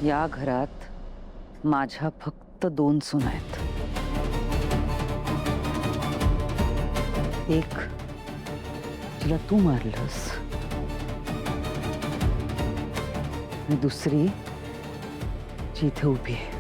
या घरात माझ्या फक्त 2 सुना आहेत. एक जिला तू मारलंस आणि दुसरी जी इथे उभी आहे.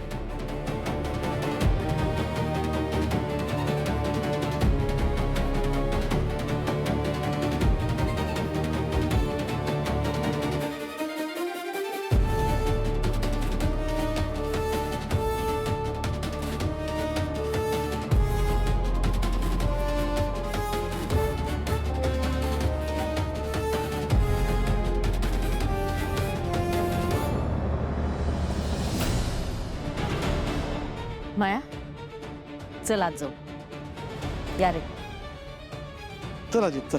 माया, चल आज जाऊ. या रे. चला जी चल.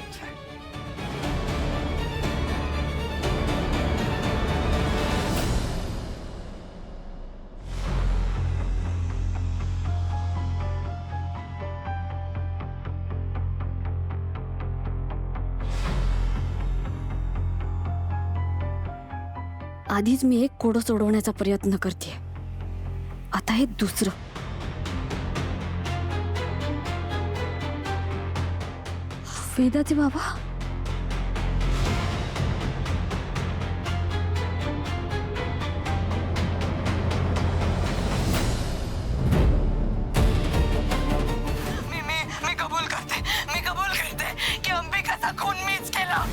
आधीच मी एक कोडं सोडवण्याचा प्रयत्न करते, आता हे दुसरं. वेदाचे बाबा, मी कबूल करते की अंबिकाचा खून मीच केला.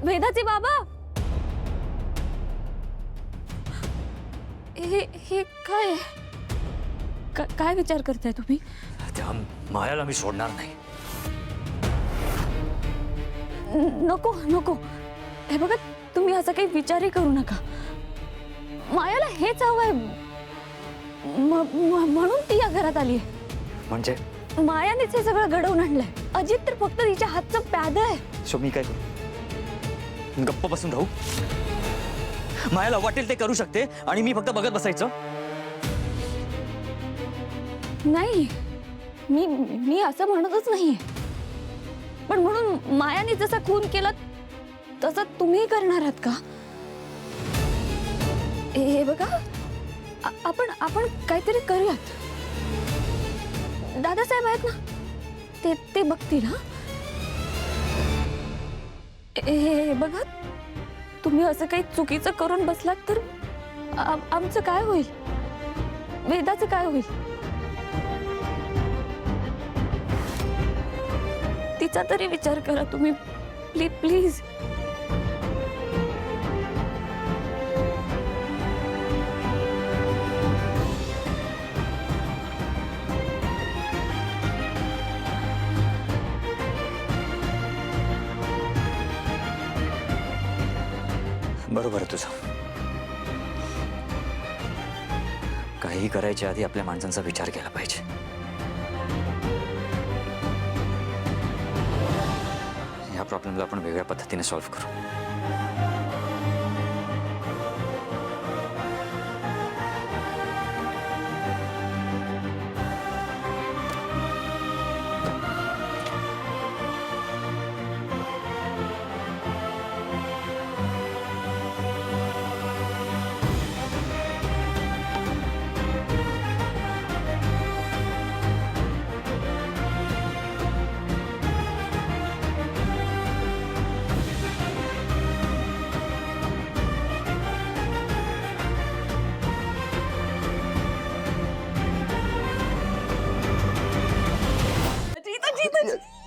वेदाचे बाबा, हे काय आहे? काय विचार करताय तुम्ही? त्या मायाला मी सोडणार नाही. नको नको, हे बघा, तुम्ही असं काही विचारही करू नका. मायाला हेच हवंय, म्हणून ती या घरात आली आहे. म्हणजे मायानेच हे सगळं घडवून आणलंय. अजित तर फक्त तिच्या हातचं प्याद आहे. सो मी काय करू? गप्प बसून राहू? मायाला वाटेल ते करू शकते आणि मी फक्त बघत बसायचं? नाही, मी असं म्हणतच नाहीये, पण म्हणून मायाने जसा खून केला तसं तुम्ही करणार आहात का? हे बघा, आपण काहीतरी करूयात. दादासाहेब आहेत ना, ते बघतील. हा, हे बघा, तुम्ही असं काही चुकीचं करून बसलात तर आमचं काय होईल? वेदाचं काय होईल? तिचा तरी विचार करा तुम्ही, प्लीज. बरोबर आहे तुझं. काही करायच्या आधी आपल्या माणसांचा विचार केला पाहिजे. या प्रॉब्लेमला आपण वेगळ्या पद्धतीने सॉल्व्ह करू.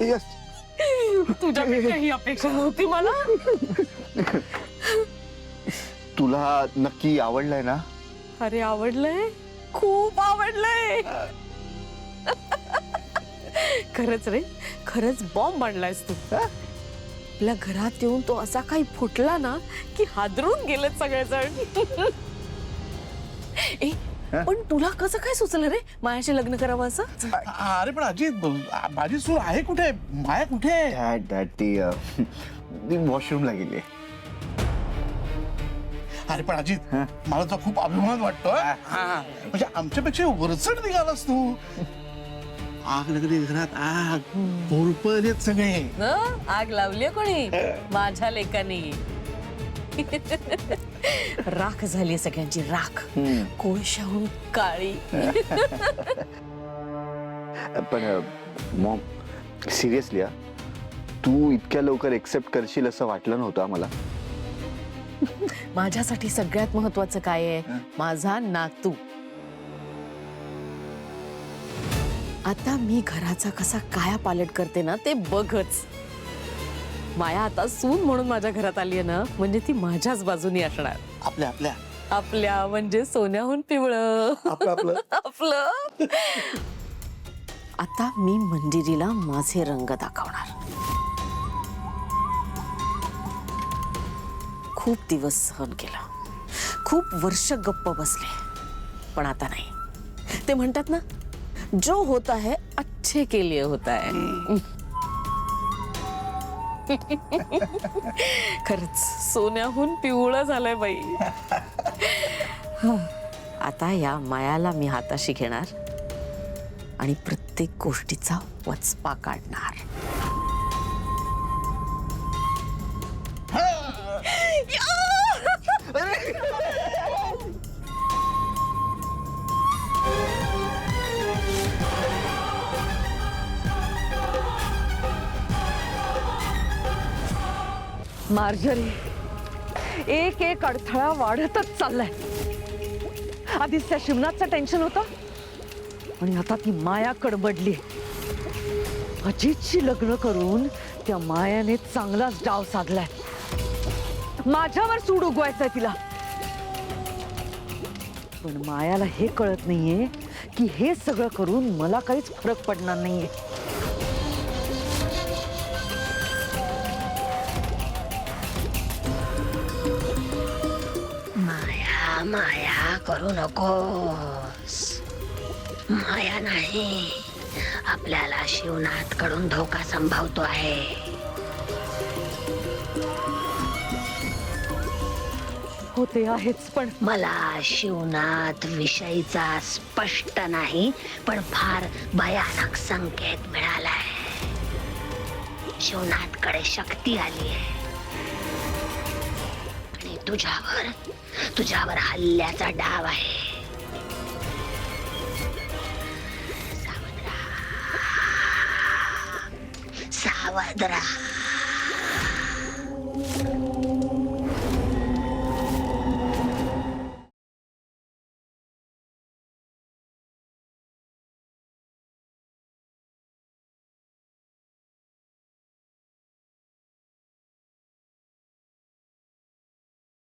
यस. तुझ्यापेक्षा ही अपेक्षा नव्हती मला. तुला नक्की आवडलंय ना? अरे आवडलंय, खूप आवडलंय. खरंच रे, खरंच बॉम्ब आणलायस तू. आपल्या घरात येऊन तो असा काही फुटला ना की हादरून गेलेत सगळेजण. ए, पण तुला कसं काय सुचलं रे मायाशी लग्न करावं असं? अरे पण अजित, माझी सून आहे कुठे? माया कुठे? ती वॉशरूमला गेली. अरे पण अजित, मला तर खूप अभिमान वाटतो. म्हणजे आमच्यापेक्षा वरचढ निघालास तू. आग लागली घरात, आग पोरपलेत सगळे. आग लावली कोणी? माझ्या लेकानी. राख झाली सगळ्यांची, राख. कोळशाहून काळी. पण मॉम, सिरियसली तू इतक्या लवकर एक्सेप्ट करशील असं वाटलं नव्हतं आम्हाला. माझ्यासाठी सगळ्यात महत्वाचं काय आहे? माझा नातू. आता मी घराचा कसा काया पालट करते ना ते बघच. माया आता सून म्हणून माझ्या घरात आली आहे ना, म्हणजे ती माझ्याच बाजूनी असणार. आपल्या आपल्या आपल्या म्हणजे सोन्याहून पिवळं. आपलं आपलं. आता मी मंजिरीला माझे रंग दाखवणार. खूप दिवस सहन केला, खूप वर्ष गप्प बसले, पण आता नाही. ते म्हणतात ना, जो होता है अच्छे के लिए होता है. खरंच सोन्याहून पिवळं झालंय बाई. आता या मायाला मी हाताशी घेणार आणि प्रत्येक गोष्टीचा वचपा काढणार. मार्जरी, एक एक अडथळा वाढतच चाललाय. आधीच त्या शिवनाथचं टेन्शन होतं आणि आता ती माया कडबडली. अजितशी लग्न करून त्या मायाने चांगलाच डाव साधलाय. माझ्यावर सूड उगवायचंय तिला. पण मायाला हे कळत नाहीये की हे सगळं करून मला काहीच फरक पडणार नाहीये. माया माया करू नकोस. माया नाही, आपल्याला शिवनाथ कडून धोका संभावतो आहे. हो ते आहेच, पण मला शिवनाथ विषयीचा स्पष्ट नाही पण फार भयानक संकेत मिळालाय. शिवनाथ कडे शक्ती आली आहे आणि तुझ्यावर हल्ल्याचा डाव आहे. सावध राहा.